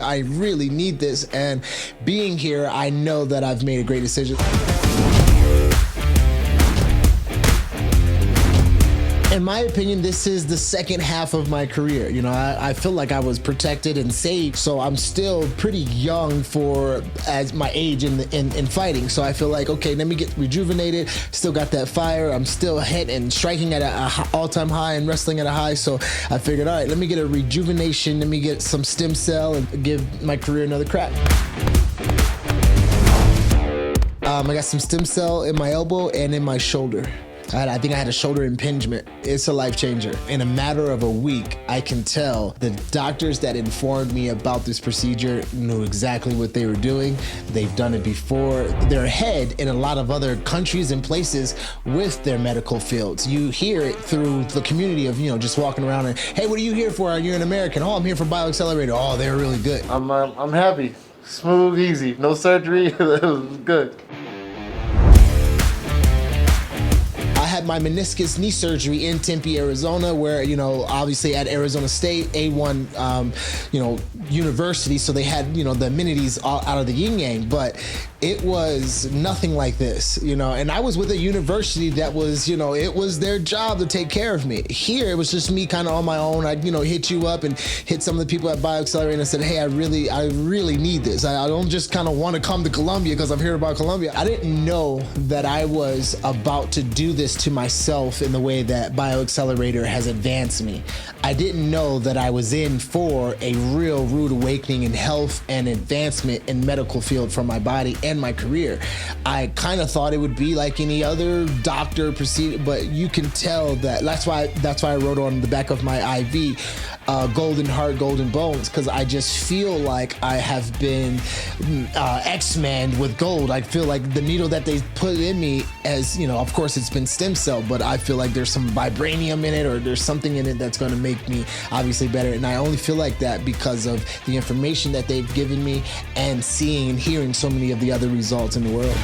I really need this, and being here, I know that I've made a great decision. In my opinion, this is the second half of my career. You know, I feel like I was protected and saved, so I'm still pretty young for as my age in fighting. So I feel like, okay, let me get rejuvenated. Still got that fire. I'm still hitting, striking at an all-time high and wrestling at a high. So I figured, all right, let me get a rejuvenation. Let me get some stem cell and give my career another crack. I got some stem cell in my elbow and in my shoulder. I think I had a shoulder impingement. It's a life changer. In a matter of a week, I can tell the doctors that informed me about this procedure knew exactly what they were doing. They've done it before. They're ahead in a lot of other countries and places with their medical fields. You hear it through the community of, you know, just walking around and, hey, what are you here for? Are you an American? Oh, I'm here for BioXcellerator. Oh, they're really good. I'm happy. Smooth, easy. No surgery. It was good. I had my meniscus knee surgery in Tempe, Arizona, where, you know, obviously at Arizona State, A1, you know, university, so they had, you know, the amenities all out of the yin yang, but it was nothing like this, you know, and I was with a university that was, you know, it was their job to take care of me. Here, it was just me kind of on my own. I'd, you know, hit you up and hit some of the people at BioXcellerator and I said, hey, I really need this. I don't just kind of want to come to Colombia because I've heard about Colombia. I didn't know that I was about to do this to myself in the way that BioXcellerator has advanced me. I didn't know that I was in for a real rude awakening in health and advancement in medical field for my body and my career. I kind of thought it would be like any other doctor procedure, but you can tell that's why I wrote on the back of my IV, golden heart, golden bones, because I just feel like I have been X-Men with gold. I feel like the needle that they put in me, as you know, of course it's been stem cell, but I feel like there's some vibranium in it, or there's something in it that's going to make me obviously better. And I only feel like that because of the information that they've given me and seeing and hearing so many of the other results in the world.